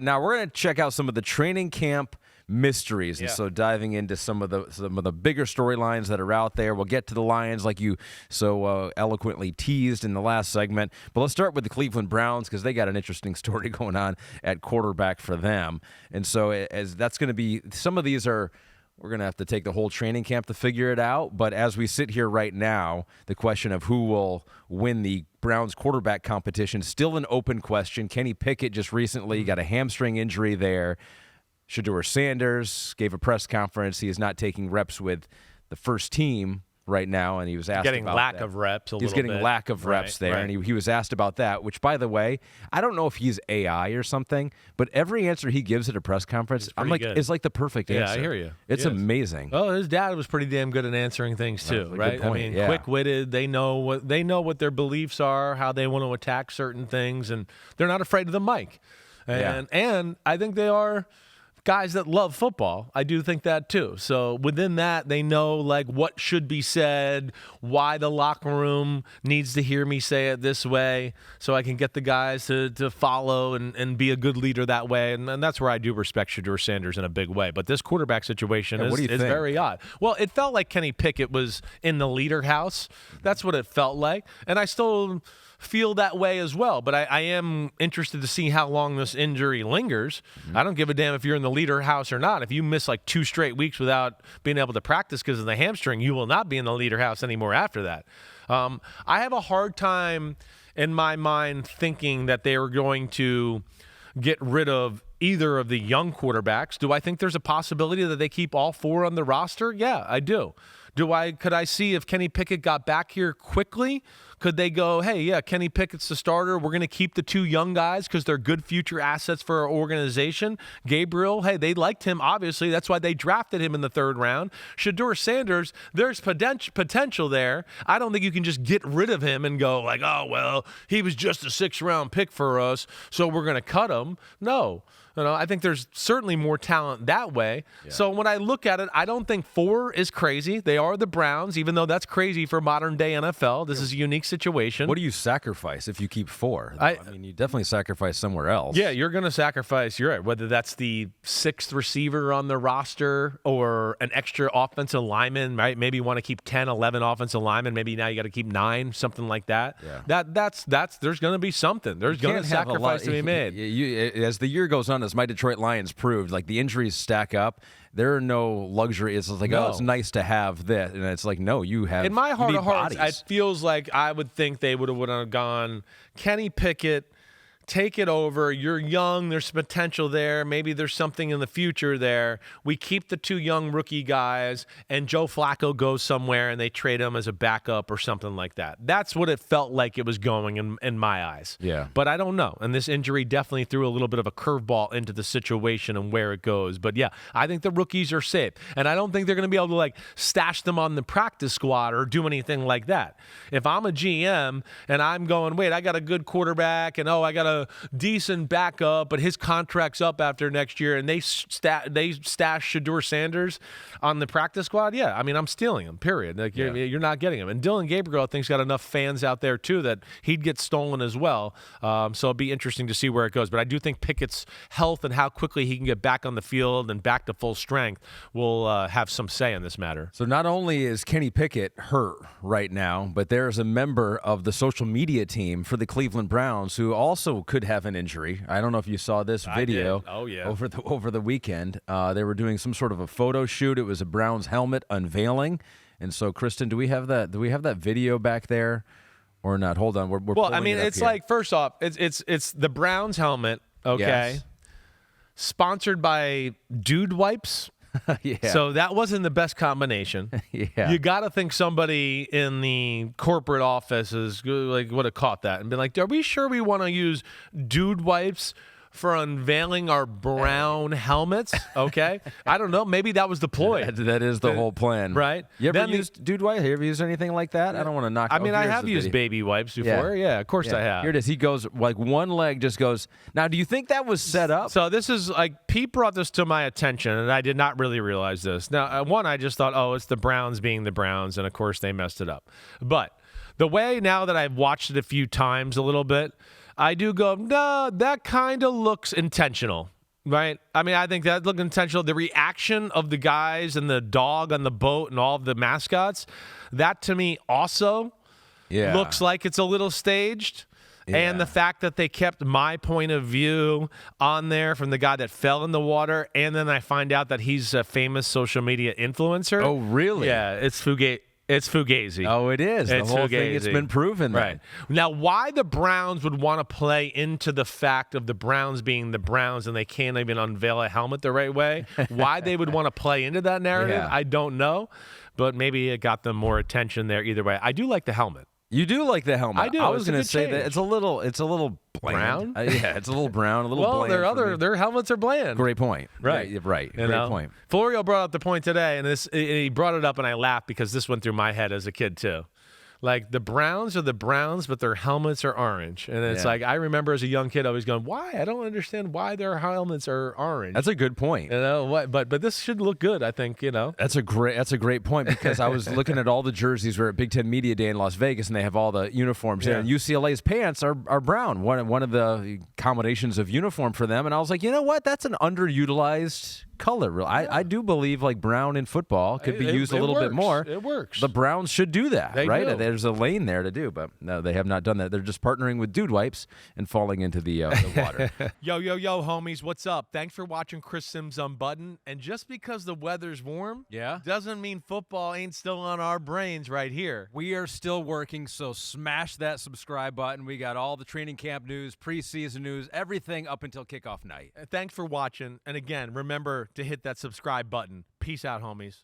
Now we're going to check out some of the training camp mysteries, and Yeah. so diving into some of the bigger storylines that are out there. We'll get to the Lions like you so eloquently teased in the last segment, but let's start with the Cleveland Browns because they got an interesting story going on at quarterback for them. And so as that's going to be, some of these are, we're going to have to take the whole training camp to figure it out, but as we sit here right now, the question of who will win the Browns quarterback competition still an open question. Kenny Pickett just recently got a hamstring injury there. Shedeur Sanders gave a press conference. He is not taking reps with the first team right now, and he was asked getting about lack that. of reps a He's little getting bit. lack of reps there, Right. and he was asked about that, which, by the way, I don't know if he's AI or something, but every answer he gives at a press conference, I'm like, good. it's like the perfect Yeah, answer. I hear you. It's Yes. amazing. Oh, his dad was pretty damn good at answering things too, That's a right? good point, I mean, yeah. quick-witted. They know what their beliefs are, how they want to attack certain things, and they're not afraid of the mic. And I think they are guys that love football. I do think that too. So within that, they know like what should be said, why the locker room needs to hear me say it this way, so I can get the guys to follow and be a good leader that way. And that's where I do respect Shedeur Sanders in a big way. But this quarterback situation what do you is think? very odd. Well, it felt like Kenny Pickett was in the leader house. That's what it felt like. And I still feel that way as well, but I am interested to see how long this injury lingers. I don't give a damn if you're in the leader house or not. If you miss like 2 straight weeks without being able to practice because of the hamstring, you will not be in the leader house anymore after that. I have a hard time in my mind thinking that they are going to get rid of either of the young quarterbacks. Do I think there's a possibility that they keep all 4 on the roster? Yeah, I do. Could I see if Kenny Pickett got back here quickly? Could they go, hey, yeah, Kenny Pickett's the starter. We're going to keep the 2 young guys because they're good future assets for our organization. Gabriel, hey, they liked him, obviously. That's why they drafted him in the 3rd round. Shedeur Sanders, there's potential there. I don't think you can just get rid of him and go like, oh, well, he was just a 6th-round pick for us, so we're going to cut him. No. I think there's certainly more talent that way. Yeah. So when I look at it, I don't think 4 is crazy. They are the Browns, even though that's crazy for modern-day NFL. This is a unique situation. What do you sacrifice if you keep 4? I mean, you definitely sacrifice somewhere else. Yeah, you're going to sacrifice, you're right, whether that's the 6th receiver on the roster or an extra offensive lineman, right? Maybe you want to keep 10, 11 offensive linemen. Maybe now you got to keep 9, something like that. Yeah. That's there's going to be something. There's going to sacrifice to be made. As the year goes on, as my Detroit Lions proved, like the injuries stack up. There are no luxury. It's like, oh, it's nice to have this. And it's like, no, you have. In my heart of hearts, bodies. it feels like I would think they would have gone Kenny Pickett, take it over. You're young. There's potential there. Maybe there's something in the future there. We keep the 2 young rookie guys, and Joe Flacco goes somewhere, and they trade him as a backup or something like that. That's what it felt like it was going in my eyes. Yeah. But I don't know. And this injury definitely threw a little bit of a curveball into the situation and where it goes. But, yeah, I think the rookies are safe. And I don't think they're going to be able to, like, stash them on the practice squad or do anything like that. If I'm a GM and I'm going, wait, I got a good quarterback, and, I got a decent backup, but his contract's up after next year, and they stash Shedeur Sanders on the practice squad, yeah, I mean, I'm stealing him, period. Like, you're not getting him. And Dylan Gabriel, I think, has got enough fans out there, too, that he'd get stolen as well. So it'll be interesting to see where it goes. But I do think Pickett's health and how quickly he can get back on the field and back to full strength will have some say in this matter. So not only is Kenny Pickett hurt right now, but there is a member of the social media team for the Cleveland Browns who also could have an injury. I don't know if you saw this video. Oh, yeah. Over the weekend. They were doing some sort of a photo shoot. It was a Browns helmet unveiling. And so, Kristen, do we have that video back there or not? Hold on. We're well, I mean, it up it's here. like, first off, it's the Browns helmet, okay? Yes. Sponsored by Dude Wipes. Yeah. So that wasn't the best combination. Yeah. You got to think somebody in the corporate office is like would have caught that and been like, "Are we sure we want to use Dude Wipes for unveiling our brown helmets?" Okay, I don't know. Maybe that was the ploy. That is the whole plan, right? You ever used Dude Wipe? Have you ever used anything like that? I don't want to knock. I mean, I here's have the used video. baby wipes before. Yeah, of course I have. Here it is. He goes like one leg just goes. Now, do you think that was set up? So this is like Pete brought this to my attention, and I did not really realize this. Now, one, I just thought, oh, it's the Browns being the Browns, and of course they messed it up. But the way now that I've watched it a few times a little bit, I do go, no, that kind of looks intentional. Right? I mean, I think that looked intentional. The reaction of the guys and the dog on the boat and all of the mascots, that to me also looks like it's a little staged. Yeah. And the fact that they kept my point of view on there from the guy that fell in the water, and then I find out that he's a famous social media influencer. Oh, really? Yeah, it's Fugazi. Oh, it is. It's the whole Fugazi. thing, it's been proven. Right. Now, why the Browns would want to play into the fact of the Browns being the Browns and they can't even unveil a helmet the right way, why they would want to play into that narrative, I don't know. But maybe it got them more attention there either way. I do like the helmet. You do like the helmet. I do. I was going to say that it's a little brown. Yeah, it's a little brown, a little well, bland. Their helmets are bland. Great point. Right. Yeah, right. Great point. Florio brought up the point today, and he brought it up, and I laughed because this went through my head as a kid too. Like, the Browns are the Browns, but their helmets are orange. And it's like, I remember as a young kid always going, why? I don't understand why their helmets are orange. That's a good point. You know what? But this should look good, I think, you know. That's a great point, because I was looking at all the jerseys. We're at Big Ten Media Day in Las Vegas, and they have all the uniforms there. And UCLA's pants are brown, one of the combinations of uniform for them. And I was like, you know what? That's an underutilized color. I do believe like brown in football could be used a little bit more. It works. The Browns should do that, right? Do. There's a lane there to do, but no, they have not done that. They're just partnering with Dude Wipes and falling into the water. Yo, homies, what's up? Thanks for watching Cris Simms Unbuttoned. And just because the weather's warm doesn't mean football ain't still on our brains right here. We are still working, so smash that subscribe button. We got all the training camp news, preseason news, everything up until kickoff night. Thanks for watching. And again, remember to hit that subscribe button. Peace out, homies.